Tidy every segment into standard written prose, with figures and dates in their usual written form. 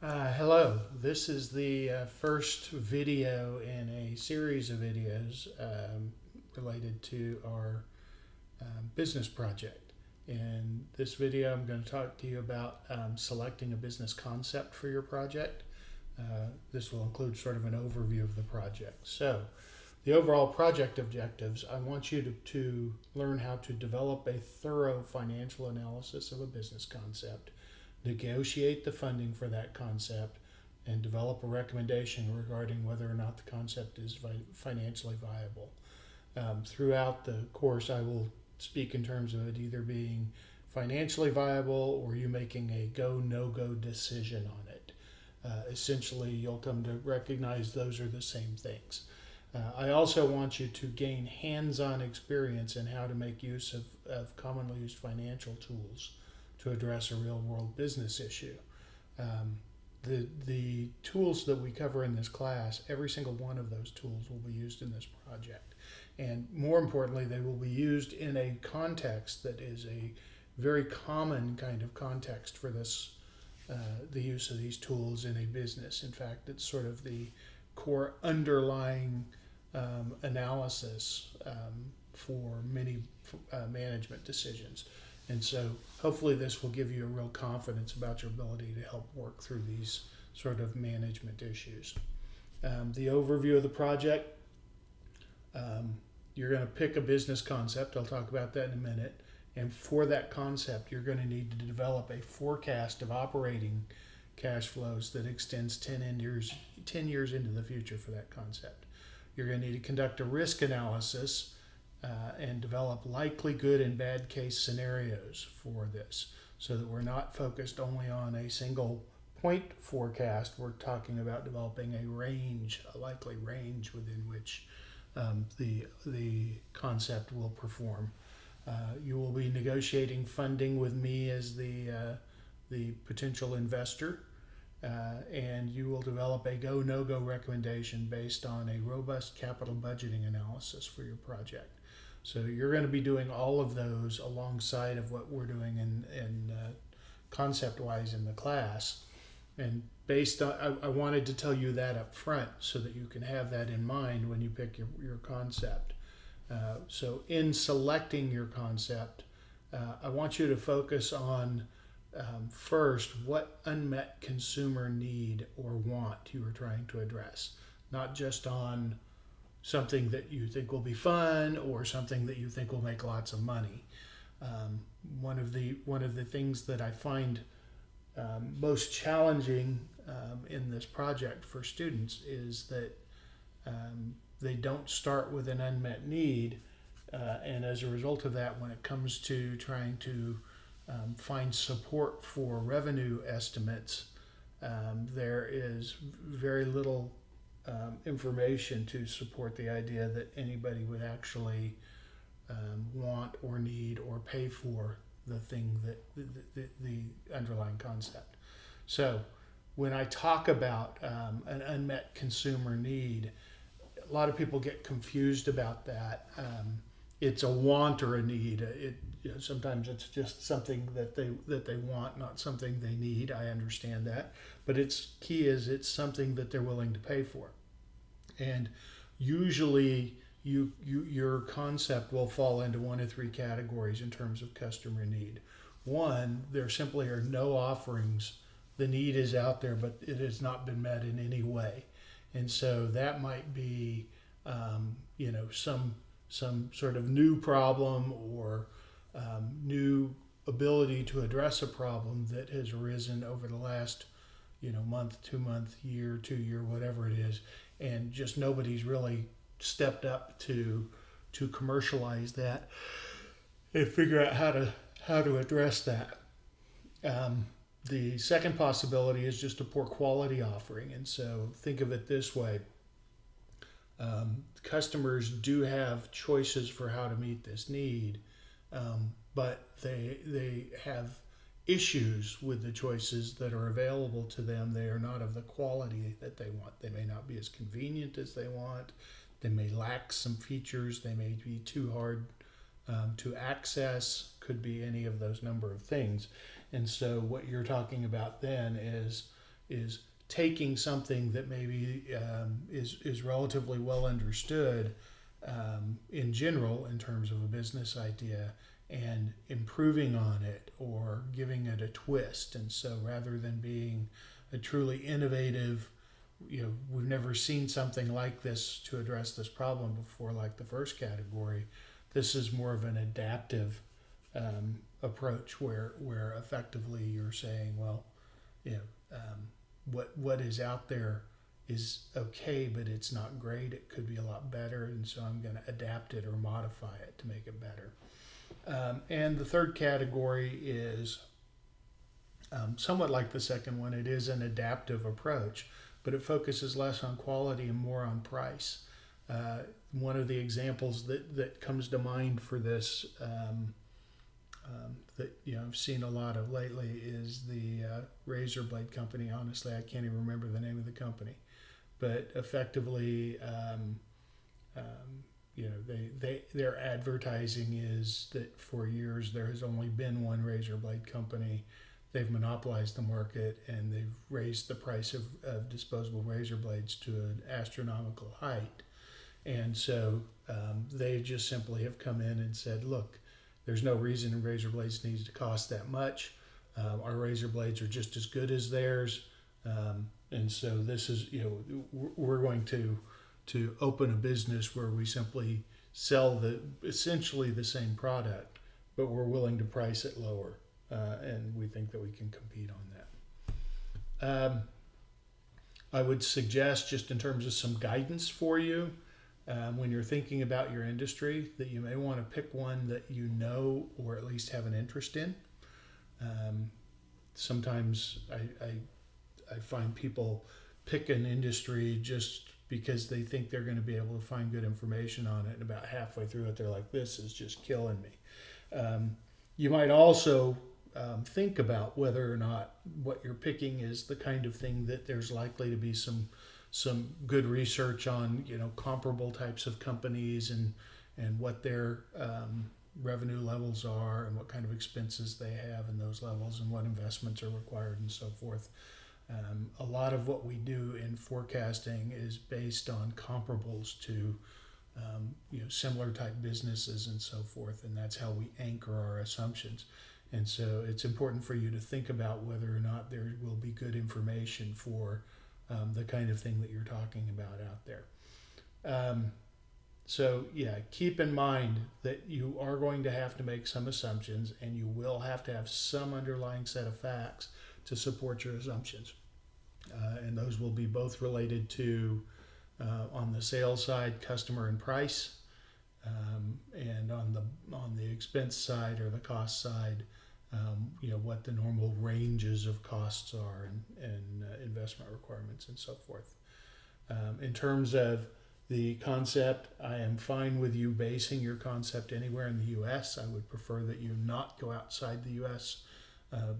Hello, this is the first video in a series of videos related to our business project. In this video, I'm going to talk to you about selecting a business concept for your project. This will include sort of an overview of the project. So, the overall project objectives, I want you to learn how to develop a thorough financial analysis of a business concept, negotiate the funding for that concept, and develop a recommendation regarding whether or not the concept is financially viable. Throughout the course, I will speak in terms of it either being financially viable or you making a go, no go decision on it. Essentially, you'll come to recognize those are the same things. I also want you to gain hands-on experience in how to make use of commonly used financial tools to address a real-world business issue. The tools that we cover in this class, every single one of those tools will be used in this project. And more importantly, they will be used in a context that is a very common kind of context for this, the use of these tools in a business. In fact, it's sort of the core underlying analysis for many management decisions. And so hopefully this will give you a real confidence about your ability to help work through these sort of management issues. The overview of the project, you're going to pick a business concept. I'll talk about that in a minute. And for that concept, you're going to need to develop a forecast of operating cash flows that extends 10 years into the future for that concept. You're going to need to conduct a risk analysis and develop likely good and bad case scenarios for this so that we're not focused only on a single point forecast. We're talking about developing a range, a likely range within which the concept will perform. You will be negotiating funding with me as the potential investor. And you will develop a go, no-go recommendation based on a robust capital budgeting analysis for your project. So you're going to be doing all of those alongside of what we're doing in concept-wise in the class. And based on, I wanted to tell you that up front so that you can have that in mind when you pick your concept. So in selecting your concept, I want you to focus on first, what unmet consumer need or want you are trying to address, not just on something that you think will be fun or something that you think will make lots of money. One of the things that I find most challenging in this project for students is that they don't start with an unmet need, and as a result of that, when it comes to trying to find support for revenue estimates, there is very little information to support the idea that anybody would actually want or need or pay for the thing that the underlying concept. So when I talk about an unmet consumer need, a lot of people get confused about that. It's a want or a need. Sometimes it's just something that they want, not something they need. I understand that, but its key is it's something that they're willing to pay for. And usually, your concept will fall into one of three categories in terms of customer need. One, there simply are no offerings. The need is out there, but it has not been met in any way, and so that might be, some sort of new problem or new ability to address a problem that has arisen over the last, month, 2 month, year, 2 year, whatever it is, and just nobody's really stepped up to commercialize that and figure out how to address that. The second possibility is just a poor quality offering, and so think of it this way. Customers do have choices for how to meet this need, but they have issues with the choices that are available to them. They are not of the quality that they want. They may not be as convenient as they want. They may lack some features. They may be too hard to access. Could be any of those number of things. And so what you're talking about then is is taking something that maybe is relatively well understood in general in terms of a business idea and improving on it or giving it a twist. And so rather than being a truly innovative, we've never seen something like this to address this problem before, like the first category, this is more of an adaptive approach where effectively you're saying, well, what is out there is okay, but it's not great. It could be a lot better, and so I'm going to adapt it or modify it to make it better. And the third category is somewhat like the second one. It is an adaptive approach, but it focuses less on quality and more on price. One of the examples that comes to mind for this that I've seen a lot of lately is the razor blade company. Honestly, I can't even remember the name of the company, but effectively, their advertising is that for years there has only been one razor blade company. They've monopolized the market and they've raised the price of disposable razor blades to an astronomical height. And so they just simply have come in and said, look, there's no reason razor blades needs to cost that much. Our razor blades are just as good as theirs. And so this is, we're going to open a business where we simply sell essentially the same product, but we're willing to price it lower. And we think that we can compete on that. I would suggest, just in terms of some guidance for you, when you're thinking about your industry, that you may want to pick one that you know or at least have an interest in. Sometimes I find people pick an industry just because they think they're going to be able to find good information on it, and about halfway through it, they're like, this is just killing me. You might also think about whether or not what you're picking is the kind of thing that there's likely to be some good research on, comparable types of companies and what their revenue levels are and what kind of expenses they have in those levels and what investments are required and so forth. A lot of what we do in forecasting is based on comparables to similar type businesses and so forth, and that's how we anchor our assumptions. And so it's important for you to think about whether or not there will be good information for the kind of thing that you're talking about out there. So keep in mind that you are going to have to make some assumptions, and you will have to have some underlying set of facts to support your assumptions. And those will be both related to, on the sales side, customer and price, and on the expense side or the cost side, what the normal ranges of costs are and investment requirements and so forth. In terms of the concept, I am fine with you basing your concept anywhere in the U.S. I would prefer that you not go outside the U.S.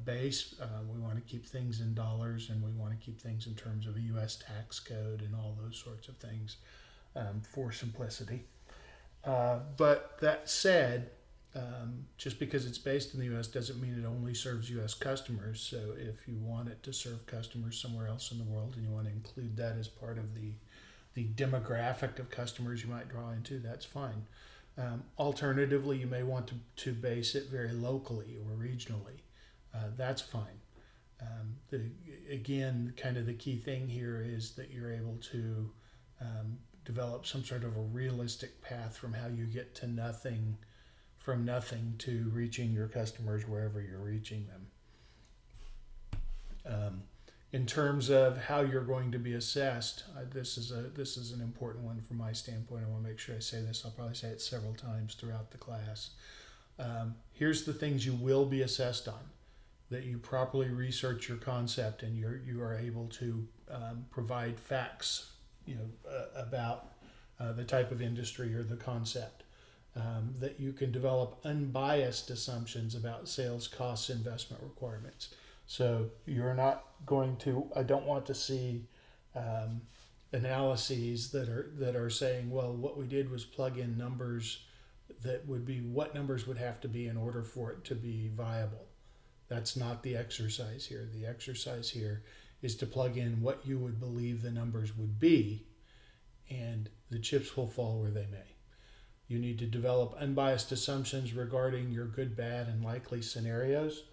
Base. We want to keep things in dollars, and we want to keep things in terms of a U.S. tax code and all those sorts of things for simplicity. But that said, just because it's based in the U.S. doesn't mean it only serves U.S. customers. So if you want it to serve customers somewhere else in the world and you want to include that as part of the demographic of customers you might draw into, that's fine. Alternatively, you may want to base it very locally or regionally. That's fine. Again, kind of the key thing here is that you're able to develop some sort of a realistic path from how you get to nothing to reaching your customers wherever you're reaching them. In terms of how you're going to be assessed, this is an important one from my standpoint. I want to make sure I say this. I'll probably say it several times throughout the class. Here's the things you will be assessed on: that you properly research your concept and you are able to provide facts, about the type of industry or the concept. That you can develop unbiased assumptions about sales costs, investment requirements. So you're not going to, I don't want to see analyses that are saying, well, what we did was plug in numbers that would be what numbers would have to be in order for it to be viable. That's not the exercise here. The exercise here is to plug in what you would believe the numbers would be, and the chips will fall where they may. You need to develop unbiased assumptions regarding your good, bad, and likely scenarios.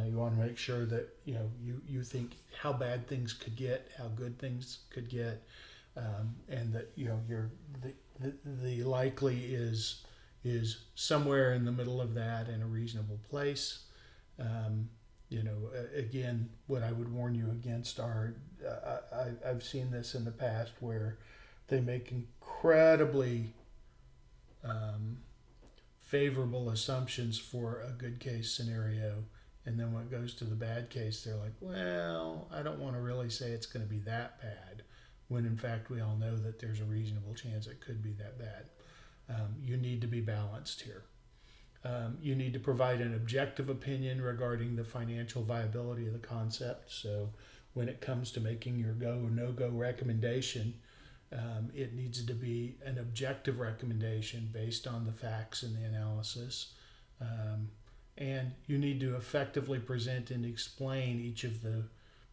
You want to make sure that you think how bad things could get, how good things could get, and that the likely is somewhere in the middle of that in a reasonable place. Again, what I would warn you against are I've seen this in the past where they make incredibly favorable assumptions for a good case scenario, and then when it goes to the bad case, they're like, well, I don't want to really say it's going to be that bad, when in fact we all know that there's a reasonable chance it could be that bad. You need to be balanced here. You need to provide an objective opinion regarding the financial viability of the concept. So when it comes to making your go or no-go recommendation, it needs to be an objective recommendation based on the facts and the analysis. And you need to effectively present and explain each of the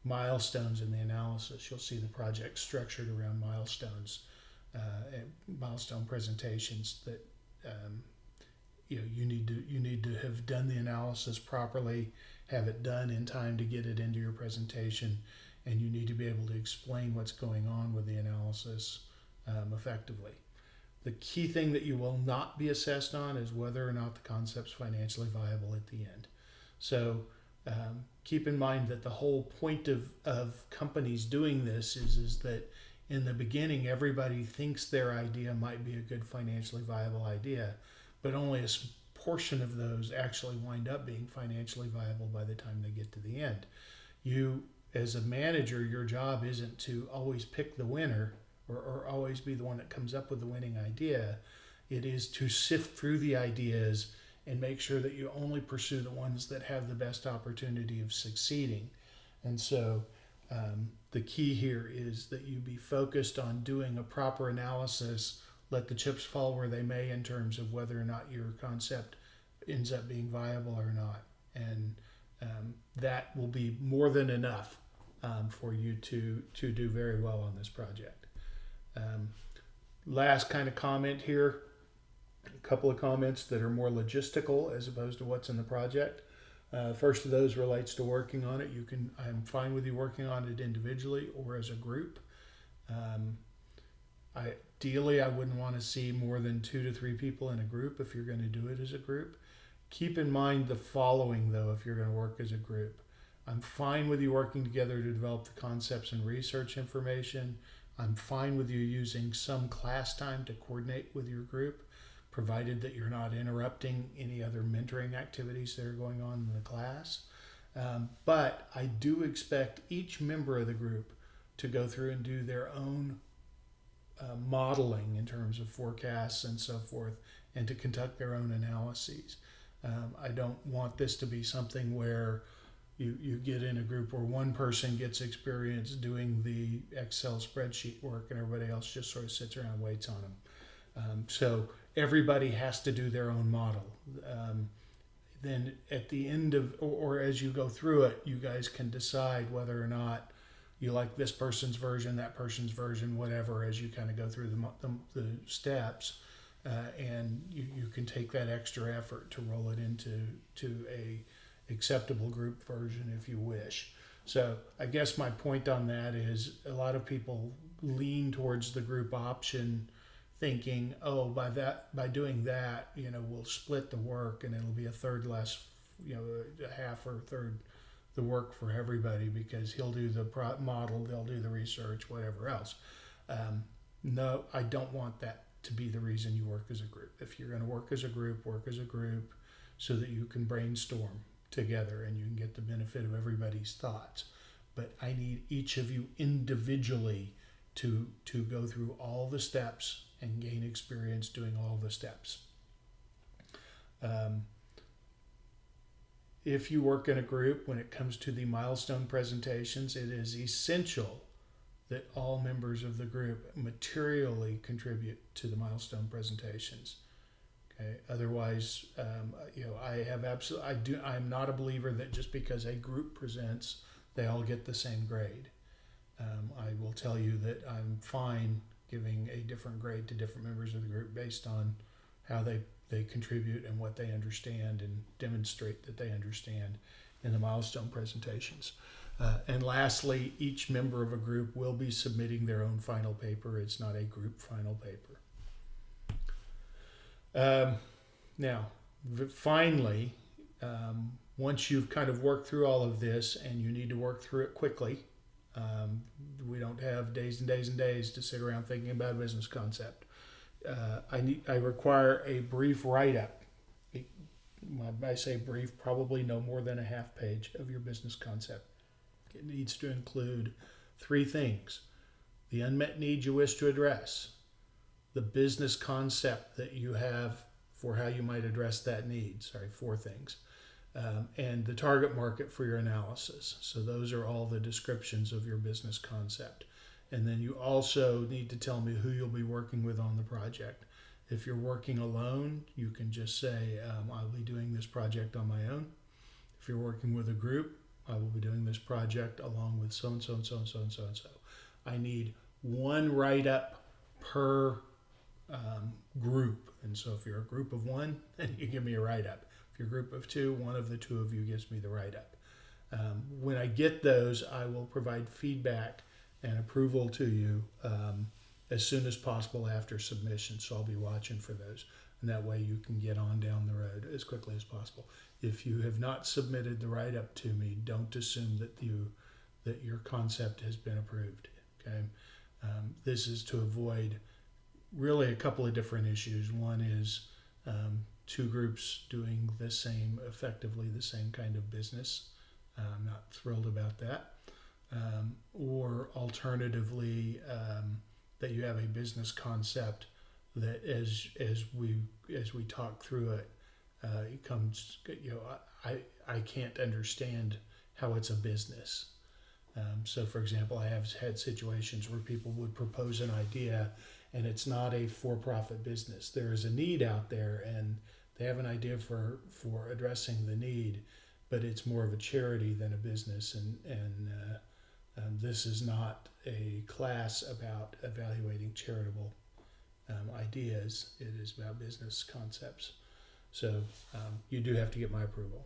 milestones in the analysis. You'll see the project structured around milestones, and milestone presentations that you need to have done the analysis properly, have it done in time to get it into your presentation, and you need to be able to explain what's going on with the analysis effectively. The key thing that you will not be assessed on is whether or not the concept's financially viable at the end. So keep in mind that the whole point of companies doing this is that in the beginning, everybody thinks their idea might be a good financially viable idea, but only a portion of those actually wind up being financially viable by the time they get to the end. You, as a manager, your job isn't to always pick the winner or always be the one that comes up with the winning idea. It is to sift through the ideas and make sure that you only pursue the ones that have the best opportunity of succeeding. And so the key here is that you be focused on doing a proper analysis, let the chips fall where they may in terms of whether or not your concept ends up being viable or not. And that will be more than enough for you to do very well on this project. Last kind of comment here, a couple of comments that are more logistical as opposed to what's in the project. First of those relates to working on it. I'm fine with you working on it individually or as a group. Ideally, I wouldn't want to see more than 2 to 3 people in a group if you're going to do it as a group. Keep in mind the following, though, if you're going to work as a group. I'm fine with you working together to develop the concepts and research information. I'm fine with you using some class time to coordinate with your group, provided that you're not interrupting any other mentoring activities that are going on in the class. But I do expect each member of the group to go through and do their own modeling in terms of forecasts and so forth, and to conduct their own analyses. I don't want this to be something where you get in a group where one person gets experience doing the Excel spreadsheet work and everybody else just sort of sits around and waits on them. So everybody has to do their own model. Then at the end of, or as you go through it, you guys can decide whether or not you like this person's version, that person's version, whatever, as you kind of go through the steps. And you can take that extra effort to roll it into a acceptable group version if you wish. So I guess my point on that is a lot of people lean towards the group option thinking, oh, by doing that, we'll split the work and it'll be a third less, a half or a third the work for everybody because he'll do the model, they'll do the research, whatever else. No, I don't want that to be the reason you work as a group. If you're going to work as a group so that you can brainstorm together and you can get the benefit of everybody's thoughts. But I need each of you individually to go through all the steps and gain experience doing all the steps. If you work in a group, when it comes to the milestone presentations, it is essential that all members of the group materially contribute to the milestone presentations. Okay. Otherwise, I'm not a believer that just because a group presents they all get the same grade. I will tell you that I'm fine giving a different grade to different members of the group based on how they contribute and what they understand and demonstrate that they understand in the milestone presentations. And lastly, each member of a group will be submitting their own final paper. It's not a group final paper. Now, finally, once you've kind of worked through all of this and you need to work through it quickly, we don't have days and days and days to sit around thinking about a business concept. I require a brief write-up. I say brief, probably no more than a half page of your business concept. It needs to include 3 things: the unmet need you wish to address, the business concept that you have for how you might address that need. 4 things. And the target market for your analysis. So those are all the descriptions of your business concept. And then you also need to tell me who you'll be working with on the project. If you're working alone, you can just say, I'll be doing this project on my own. If you're working with a group, I will be doing this project along with so-and-so and so-and-so and so-and-so. I need 1 write-up per group. And so if you're a group of 1, then you give me a write-up. If you're a group of 2, one of the 2 of you gives me the write-up. When I get those, I will provide feedback and approval to you as soon as possible after submission. So I'll be watching for those. And that way you can get on down the road as quickly as possible. If you have not submitted the write-up to me, don't assume that your concept has been approved. Okay, this is to avoid really a couple of different issues. One is 2 groups doing effectively the same kind of business. I'm not thrilled about that. Or alternatively, that you have a business concept that as we talk through it, it comes, I can't understand how it's a business. So for example, I have had situations where people would propose an idea and it's not a for-profit business. There is a need out there and they have an idea for addressing the need, but it's more of a charity than a business. And this is not a class about evaluating charitable ideas. It is about business concepts. So you do have to get my approval.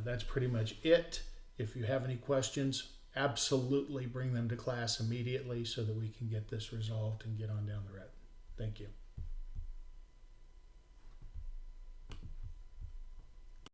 That's pretty much it. If you have any questions, absolutely bring them to class immediately so that we can get this resolved and get on down the road. Thank you.